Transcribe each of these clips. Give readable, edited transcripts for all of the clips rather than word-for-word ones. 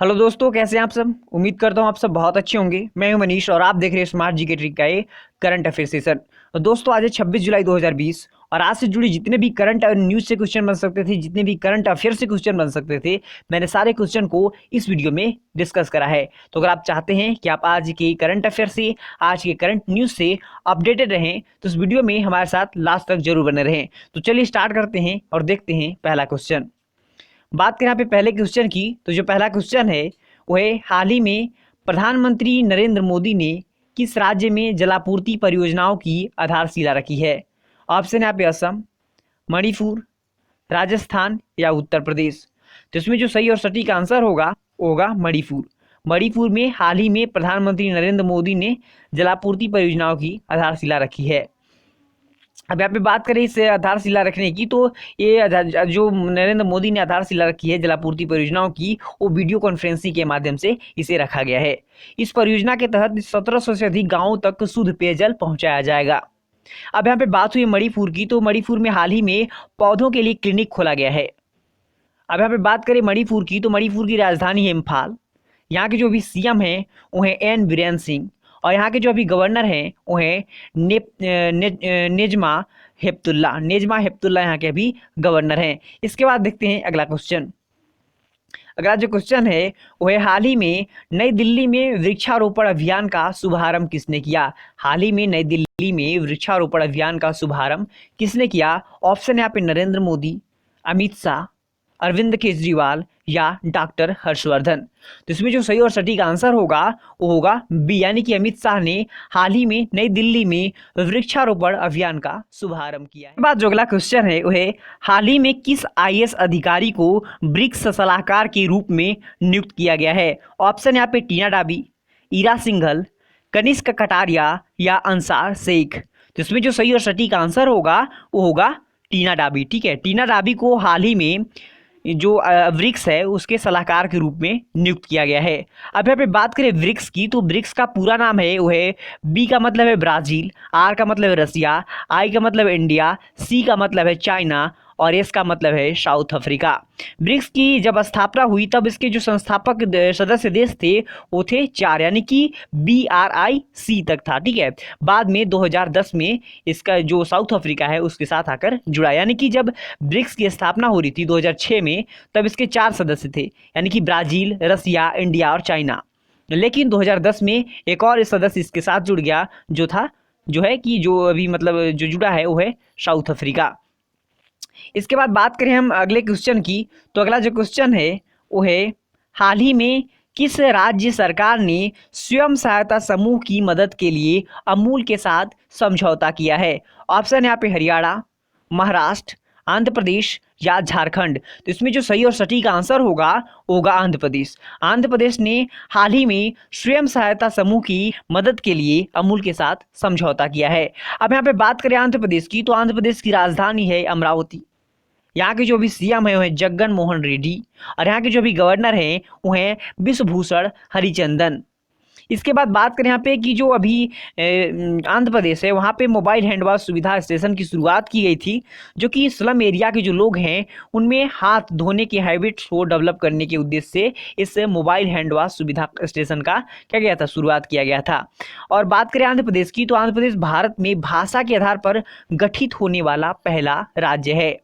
Hello दोस्तों, कैसे हैं आप सब। उम्मीद करता हूं आप सब बहुत अच्छे होंगे। मैं हूं मनीष और आप देख रहे हैं स्मार्ट जीके ट्रिक का ये करंट अफेयर सेशन। तो दोस्तों, आज है 26 जुलाई 2020 और आज से जुड़ी जितने भी करंट न्यूज से क्वेश्चन बन सकते थे, जितने भी करंट अफेयर से क्वेश्चन बन सकते थे, मैंने सारे क्वेश्चन को इस वीडियो में डिस्कस करा है। तो अगर आप चाहते हैं कि आप आज के करंट अफेयर से, आज के करंट न्यूज से अपडेटेड रहें, तो इस वीडियो में हमारे साथ लास्ट तक जरूर बने रहें। तो चलिए स्टार्ट करते हैं और देखते हैं पहला क्वेश्चन। बात करें यहाँ पे पहले क्वेश्चन की, तो जो पहला क्वेश्चन है वो है, हाल ही में प्रधानमंत्री नरेंद्र मोदी ने किस राज्य में जलापूर्ति परियोजनाओं की आधारशिला रखी है। ऑप्शन है यहाँ पे असम, मणिपुर, राजस्थान या उत्तर प्रदेश। तो इसमें जो सही और सटीक आंसर होगा वो होगा मणिपुर। मणिपुर में हाल ही में प्रधानमंत्री नरेंद्र मोदी ने जलापूर्ति परियोजनाओं की आधारशिला रखी है। अब यहाँ पे बात करें इस आधारशिला रखने की, तो ये जो नरेंद्र मोदी ने आधारशिला रखी है जलापूर्ति परियोजनाओं की, वो वीडियो कॉन्फ्रेंसिंग के माध्यम से इसे रखा गया है। इस परियोजना के तहत 1700 से अधिक गांवों तक शुद्ध पेयजल पहुंचाया जाएगा। अब यहाँ पे बात हुई मणिपुर की, तो मणिपुर में हाल ही में पौधों के लिए क्लिनिक खोला गया है। अब यहाँ पे बात करें मणिपुर की, तो मणिपुर की राजधानी है इम्फाल। यहाँ के जो अभी सीएम हैं वो हैं एन बीरेन सिंह, और यहाँ के जो अभी गवर्नर हैं वो हैं नेजमा हेपतुल्ला यहाँ के अभी गवर्नर हैं। इसके बाद देखते हैं अगला क्वेश्चन। अगला जो क्वेश्चन है वो है, हाल ही में नई दिल्ली में वृक्षारोपण अभियान का शुभारंभ किसने किया। हाल ही में नई दिल्ली में वृक्षारोपण अभियान का शुभारंभ किसने किया। ऑप्शन है यहाँ पे नरेंद्र मोदी, अमित शाह, अरविंद केजरीवाल या डॉक्टर हर्षवर्धन। तो इसमें जो सही और सटीक आंसर होगा वो होगा बी, यानी कि अमित शाह ने हाल ही में नई दिल्ली में वृक्षारोपण अभियान का शुभारंभ किया है। बाद जो अगला क्वेश्चन है वो है, हाल ही में किस आईएएस अधिकारी को ब्रिक्स सलाहकार के रूप में नियुक्त किया गया है। ऑप्शन यहाँ पे टीना डाबी, ईरा सिंघल, कनिष्क कटारिया या अंसार शेख। तो इसमें जो सही और सटीक आंसर होगा वो होगा टीना डाबी। ठीक है, टीना डाबी को हाल ही में जो ब्रिक्स है उसके सलाहकार के रूप में नियुक्त किया गया है। अब यहाँ पे बात करें ब्रिक्स की, तो ब्रिक्स का पूरा नाम है वो है, बी का मतलब है ब्राजील, आर का मतलब है रसिया, आई का मतलब है इंडिया, सी का मतलब है चाइना और एस का मतलब है साउथ अफ्रीका। ब्रिक्स की जब स्थापना हुई तब इसके जो संस्थापक सदस्य देश थे वो थे 4, यानी कि BRIC तक था। ठीक है, बाद में 2010 में इसका जो साउथ अफ्रीका है उसके साथ आकर जुड़ा, यानी कि जब ब्रिक्स की स्थापना हो रही थी 2006 में, तब इसके 4 सदस्य थे, यानी कि ब्राजील, रसिया, इंडिया और चाइना। लेकिन 2010 में एक और सदस्य इसके साथ जुड़ गया, जो है कि जो अभी मतलब जो जुड़ा है वो है साउथ अफ्रीका। इसके बाद बात करें हम अगले क्वेश्चन की, तो अगला जो क्वेश्चन है वो है, हाल ही में किस राज्य सरकार ने स्वयं सहायता समूह की मदद के लिए अमूल के साथ समझौता किया है। ऑप्शन है यहाँ पे हरियाणा, महाराष्ट्र, आंध्र प्रदेश या झारखंड। तो इसमें जो सही और सटीक आंसर होगा वो होगा आंध्र प्रदेश। आंध्र प्रदेश ने हाल ही में स्वयं सहायता समूह की मदद के लिए अमूल के साथ समझौता किया है। अब यहाँ पे बात करें आंध्र प्रदेश की, तो आंध्र प्रदेश की राजधानी है अमरावती। यहाँ के जो भी सीएम है वो है जगन मोहन रेड्डी, और यहाँ के जो भी गवर्नर हैं वो हैं विश्वभूषण हरिचंदन। इसके बाद बात करें यहाँ पे कि जो अभी आंध्र प्रदेश है वहाँ पे मोबाइल हैंड वॉश सुविधा स्टेशन की शुरुआत की गई थी, जो कि स्लम एरिया के जो लोग हैं उनमें हाथ धोने की हैबिट्स को डेवलप करने के उद्देश्य से इस मोबाइल हैंड वॉश सुविधा स्टेशन का क्या गया था, शुरुआत किया गया था। और बात करें आंध्र प्रदेश की, तो आंध्र प्रदेश भारत में भाषा के आधार पर गठित होने वाला पहला राज्य है।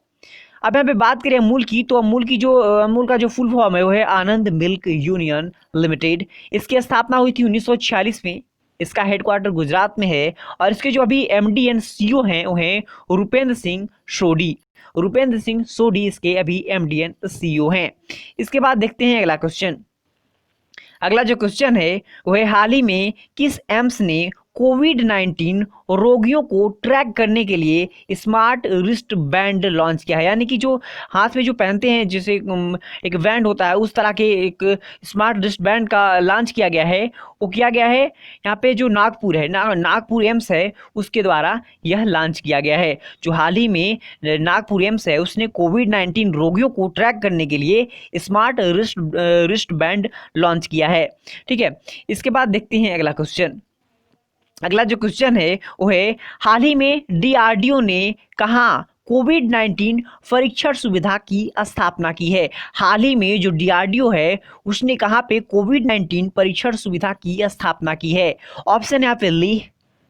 अब यहाँ पे बात करें अमूल की, तो अमूल का जो फुल फॉर्म है वो है आनंद मिल्क यूनियन लिमिटेड। इसकी स्थापना हुई थी 1946 में। इसका हेडक्वार्टर गुजरात में है, और इसके जो अभी MD एंड CEO हैं वो हैं रूपेंद्र सिंह सोडी। रूपेंद्र सिंह सोडी इसके अभी MD एंड CEO हैं। इसके बाद देखते हैं अगला क्वेश्चन। अगला जो क्वेश्चन है वो है, हाल ही में किस एम्स ने कोविड-19 रोगियों को ट्रैक करने के लिए स्मार्ट रिस्ट बैंड लॉन्च किया है। यानी कि जो हाथ में जो पहनते हैं, जैसे एक बैंड होता है, उस तरह के एक स्मार्ट रिस्ट बैंड का लॉन्च किया गया है। वो किया गया है यहाँ पे जो नागपुर है, नागपुर एम्स है, उसके द्वारा यह लॉन्च किया गया है। जो हाल ही में नागपुर एम्स है उसने कोविड-19 रोगियों को ट्रैक करने के लिए स्मार्ट रिस्ट बैंड लॉन्च किया है। ठीक है, इसके बाद देखते हैं अगला क्वेश्चन। अगला जो क्वेश्चन है वो है, हाल ही में DRDO ने कहाँ कोविड-19 परीक्षण सुविधा की स्थापना की है। हाल ही में जो डीआरडीओ है उसने कहाँ पे कोविड-19 परीक्षण सुविधा की स्थापना की है। ऑप्शन यहाँ पे लेह,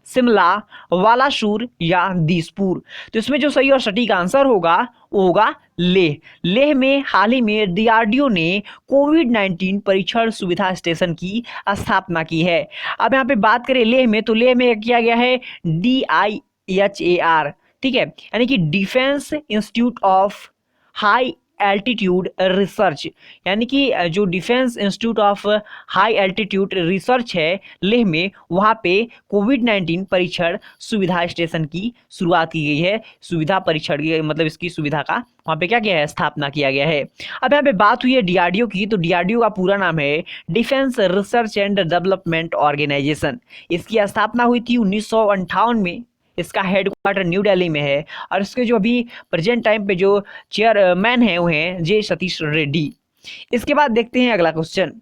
शिमला, बालासुर या दिसपुर। तो इसमें जो सही और सटीक आंसर होगा वो होगा लेह। लेह में हाल ही में डीआरडीओ ने कोविड-19 परीक्षण सुविधा स्टेशन की स्थापना की है। अब यहाँ पे बात करें लेह में, तो लेह में किया गया है DIHAR, ठीक है, यानी कि defence institute of high altitude research, यानी कि जो defence institute of high altitude research है लेह में, वहाँ पे कोविड-19 परीक्षण सुविधा स्टेशन की शुरुआत की गई है। सुविधा परीक्षण की मतलब इसकी सुविधा का वहाँ पे क्या किया है, स्थापना किया गया है। अब यहाँ पे बात हुई है डीआरडीओ की, तो डीआरडीओ का पूरा नाम है defence research and development organisation. इसकी स्थापना हुई थी 1958 में। इसका हेडक्वार्टर न्यू दिल्ली में है और इसके जो अभी प्रेजेंट टाइम पे जो चेयरमैन है वो हैं जे सतीश रेड्डी। इसके बाद देखते हैं अगला क्वेश्चन।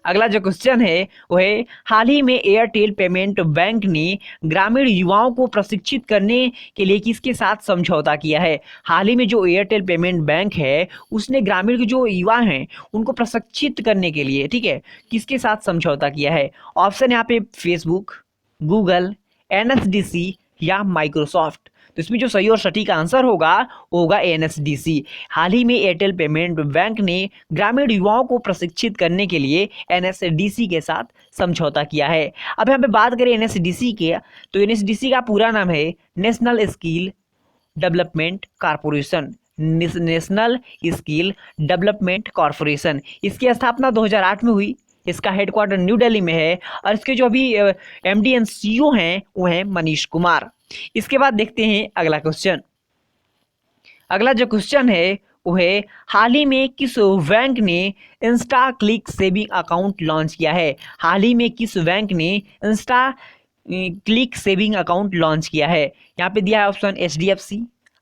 अगला जो क्वेश्चन है वो है हाल ही में एयरटेल पेमेंट बैंक ने ग्रामीण युवाओं को प्रशिक्षित करने के लिए किसके साथ समझौता किया है। हाल ही में जो एयरटेल पेमेंट बैंक है उसने ग्रामीण के जो युवा हैं उनको प्रशिक्षित करने के लिए, ठीक है, किसके साथ समझौता किया है। ऑप्शन यहाँ पे फेसबुक, गूगल, NSDC या माइक्रोसॉफ्ट। तो इसमें जो सही और सटीक आंसर होगा वो होगा NSDC। हाल ही में एयरटेल पेमेंट बैंक ने ग्रामीण युवाओं को प्रशिक्षित करने के लिए NSDC के साथ समझौता किया है। अब यहाँ पे बात करें NSDC के, तो NSDC का पूरा नाम है national skill development corporation. National skill development corporation. इसकी स्थापना 2008 में हुई। इसका हेडक्वार्टर न्यू दिल्ली में है और इसके जो अभी MD एंड CEO हैं वो हैं मनीष कुमार। इसके बाद देखते हैं अगला क्वेश्चन। अगला जो क्वेश्चन है वो है हाल ही में किस बैंक ने Insta click saving account launch किया है। हाल ही में किस बैंक ने Insta click saving account launch किया है। यहाँ पे दिया है ऑप्शन HDFC,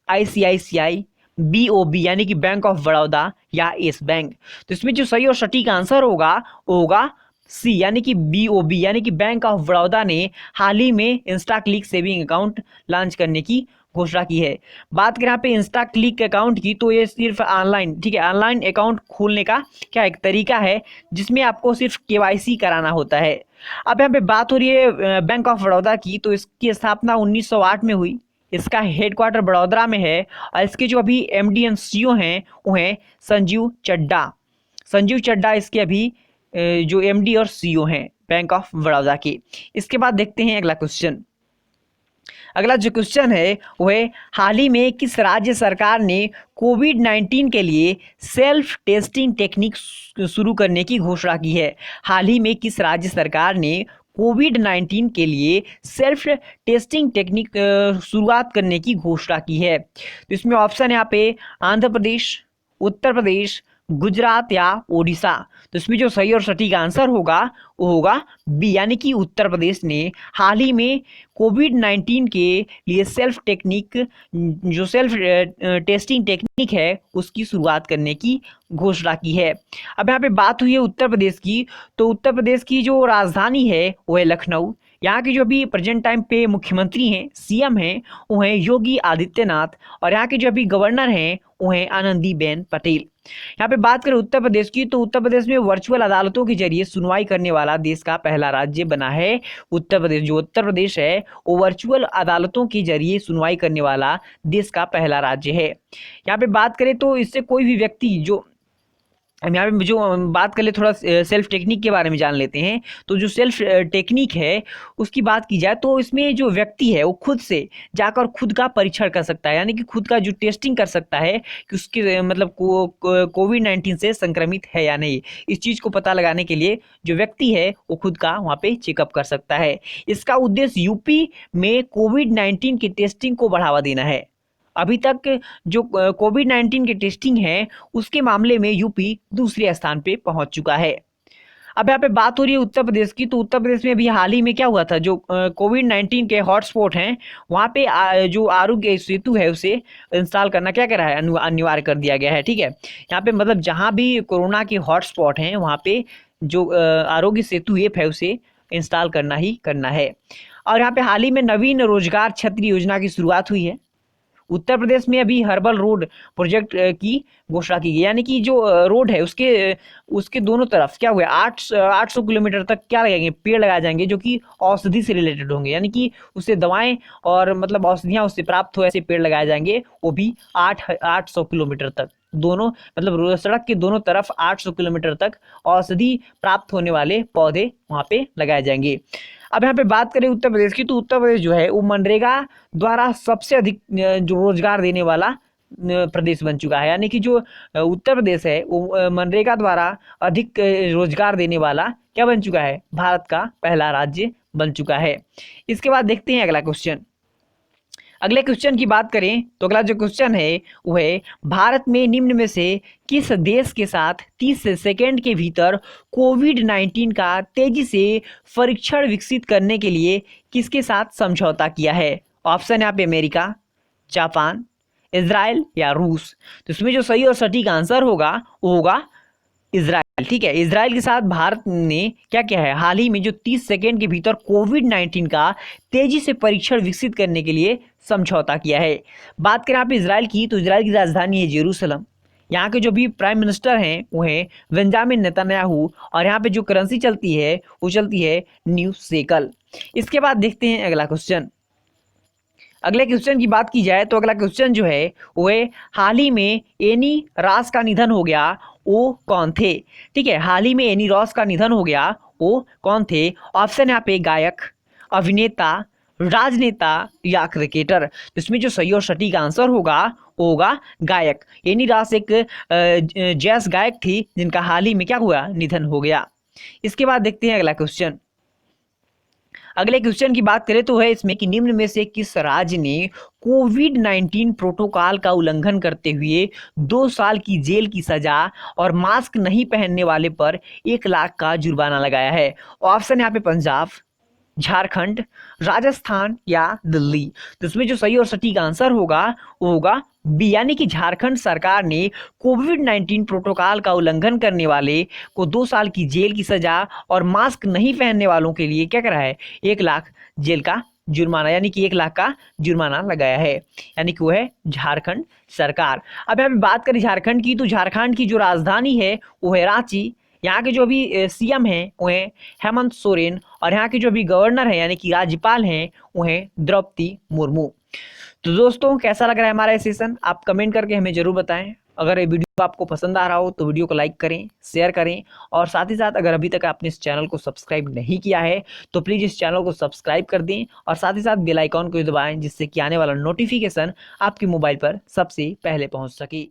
ICICI, BOB यानी कि बैंक ऑफ बड़ौदा या येस बैंक। तो इसमें जो सही और सटीक आंसर होगा वो होगा C यानी कि BOB यानी कि बैंक ऑफ बड़ौदा ने हाल ही में Insta click saving account launch करने की घोषणा की है। बात करें यहाँ पे इंस्टा क्लिक अकाउंट की, तो ये सिर्फ ऑनलाइन, ठीक है, ऑनलाइन अकाउंट खोलने का क्या एक तरीका है जिसमें आपको सिर्फ KYC कराना होता है। अब यहाँ पे बात हो रही है बैंक ऑफ बड़ौदा की, तो इसकी स्थापना 1908 में हुई। इसका हेडक्वार्टर बड़ौदा में है और इसके जो अभी MD एंड CEO हैं वो हैं संजीव चड्डा। संजीव चड्डा इसके अभी जो MD और CEO हैं बैंक ऑफ बड़ौदा के। इसके बाद देखते हैं अगला क्वेश्चन। अगला जो क्वेश्चन है वो है हाल ही में किस राज्य सरकार ने कोविड-19 के लिए सेल्फ टेस्टिंग टेक्निक शुरू करने की घोषणा की है। हाल ही में किस राज्य सरकार ने कोविड-19 के लिए सेल्फ टेस्टिंग टेक्निक शुरुआत करने की घोषणा की है। तो इसमें ऑप्शन यहाँ पे आंध्र प्रदेश, उत्तर प्रदेश, गुजरात या ओडिशा। तो इसमें जो सही और सटीक आंसर होगा वो होगा B यानी कि उत्तर प्रदेश ने हाल ही में कोविड-19 के लिए सेल्फ टेस्टिंग टेक्निक है उसकी शुरुआत करने की घोषणा की है। अब यहाँ पे बात हुई है उत्तर प्रदेश की, तो उत्तर प्रदेश की जो राजधानी है वो है लखनऊ। यहाँ के जो अभी प्रेजेंट टाइम पे मुख्यमंत्री हैं, CM हैं, वो हैं योगी आदित्यनाथ और यहाँ के जो अभी गवर्नर हैं वो हैं आनंदीबेन पटेल। यहाँ पे बात करें उत्तर प्रदेश की, तो उत्तर प्रदेश में वर्चुअल अदालतों के जरिए सुनवाई करने वाला देश का पहला राज्य बना है उत्तर प्रदेश। जो उत्तर प्रदेश है वो वर्चुअल अदालतों के जरिए सुनवाई करने वाला देश का पहला राज्य है। यहाँ पे बात करें तो इससे कोई भी व्यक्ति जो हम यहाँ पे जो बात कर ले थोड़ा सेल्फ टेक्निक के बारे में जान लेते हैं। तो जो सेल्फ टेक्निक है उसकी बात की जाए तो इसमें जो व्यक्ति है वो खुद से जाकर खुद का परीक्षण कर सकता है, यानी कि खुद का जो टेस्टिंग कर सकता है कि उसके मतलब कोविड-19 से संक्रमित है या नहीं। इस चीज़ को पता लगाने के लिए जो व्यक्ति है वो खुद का वहाँ पे चेकअप कर सकता है। इसका उद्देश्य यूपी में कोविड-19 की टेस्टिंग को बढ़ावा देना है। अभी तक जो कोविड-19 की टेस्टिंग है उसके मामले में यूपी दूसरे स्थान पे पहुंच चुका है। अब यहाँ पे बात हो रही है उत्तर प्रदेश की, तो उत्तर प्रदेश में अभी हाल ही में क्या हुआ था, जो कोविड-19 के हॉटस्पॉट हैं वहाँ पे जो आरोग्य सेतु है उसे इंस्टॉल करना क्या करा है, अनिवार्य कर दिया गया है। ठीक है, यहाँ पे मतलब जहाँ भी कोरोना के हॉटस्पॉट हैं वहाँ पे जो आरोग्य सेतु ऐप है उसे इंस्टॉल करना ही करना है। और यहाँ पे हाल ही में नवीन रोजगार छतरी योजना की शुरुआत हुई है। उत्तर प्रदेश में अभी हर्बल रोड प्रोजेक्ट की घोषणा की गई, यानी कि जो रोड है उसके उसके दोनों तरफ क्या हुआ, 800 किलोमीटर तक क्या लगाएंगे, पेड़ लगाए जाएंगे जो कि औषधि से रिलेटेड होंगे, यानी कि उससे दवाएं और मतलब औषधियां उससे प्राप्त हो ऐसे पेड़ लगाए जाएंगे, वो भी 800 किलोमीटर तक, दोनों मतलब सड़क के दोनों तरफ 800 किलोमीटर तक औषधि प्राप्त होने वाले पौधे वहां पे लगाए जाएंगे। अब यहाँ पे बात करें उत्तर प्रदेश की, तो उत्तर प्रदेश जो है वो मनरेगा द्वारा सबसे अधिक जो रोजगार देने वाला प्रदेश बन चुका है, यानी कि जो उत्तर प्रदेश है वो मनरेगा द्वारा अधिक रोजगार देने वाला क्या बन चुका है, भारत का पहला राज्य बन चुका है। इसके बाद देखते हैं अगला क्वेश्चन। अगले क्वेश्चन की बात करें तो अगला जो क्वेश्चन है वो है, भारत में निम्न में से किस देश के साथ 30 सेकेंड के भीतर कोविड-19 का तेजी से परीक्षण विकसित करने के लिए किसके साथ समझौता किया है? ऑप्शन यहाँ पे अमेरिका, जापान, इजराइल या रूस। तो इसमें जो सही और सटीक आंसर होगा वो होगा इजराइल। ठीक है, इजराइल के साथ भारत ने क्या किया है, हाल ही में जो 30 सेकेंड के भीतर कोविड-19 का तेजी से परीक्षण विकसित करने के लिए समझौता किया है। बात करें यहाँ पे इजराइल की, तो इजराइल की राजधानी है जेरूसलम। यहाँ के जो भी प्राइम मिनिस्टर हैं वो हैं बेंजामिन नेतन्याहू, और यहाँ पे जो करेंसी चलती है वो चलती है न्यू शेकल। इसके बाद देखते हैं अगला क्वेश्चन। अगले क्वेश्चन की बात की जाए तो अगला क्वेश्चन जो है वो है, हाल ही में एनी रॉस का निधन हो गया, वो कौन थे? ठीक है, हाल ही में एनी रॉस का निधन हो गया, वो कौन थे? ऑप्शन यहाँ पे गायक, अभिनेता, राजनेता या क्रिकेटर। तो इसमें जो सही और सटीक आंसर होगा वो होगा गायक। एनी रॉस एक जैज गायक थी जिनका हाल ही में क्या हुआ, निधन हो गया। इसके बाद देखते हैं अगला क्वेश्चन। अगले क्वेश्चन की बात करें तो है इसमें कि निम्न में से किस राज्य ने कोविड-19 प्रोटोकॉल का उल्लंघन करते हुए 2 साल की जेल की सजा और मास्क नहीं पहनने वाले पर 1 लाख का जुर्माना लगाया है? ऑप्शन यहाँ पे पंजाब, झारखंड, राजस्थान या दिल्ली। तो इसमें जो सही और सटीक आंसर होगा वो होगा बी, यानी कि झारखंड सरकार ने कोविड-19 प्रोटोकॉल का उल्लंघन करने वाले को 2 साल की जेल की सजा और मास्क नहीं पहनने वालों के लिए क्या करा है, 1 लाख जेल का जुर्माना, यानी कि 1 लाख का जुर्माना लगाया है, यानी कि वो है झारखंड सरकार। अब यहाँ पे बात करें झारखंड की, तो झारखंड की जो राजधानी है वो है रांची। यहाँ के जो भी सीएम हैं वो हैं हेमंत सोरेन, और यहाँ के जो भी गवर्नर हैं यानी कि राज्यपाल हैं वो हैं द्रौपदी मुर्मू। तो दोस्तों कैसा लग रहा है हमारा सेशन, आप कमेंट करके हमें जरूर बताएं। अगर ये वीडियो आपको पसंद आ रहा हो तो वीडियो को लाइक करें, शेयर करें, और साथ ही साथ अगर अभी तक आपने इस चैनल को सब्सक्राइब नहीं किया है तो प्लीज़ इस चैनल को सब्सक्राइब कर दें, और साथ ही साथ बेल आइकॉन को दबाएं जिससे कि आने वाला नोटिफिकेशन आपके मोबाइल पर सबसे पहले पहुंच सके।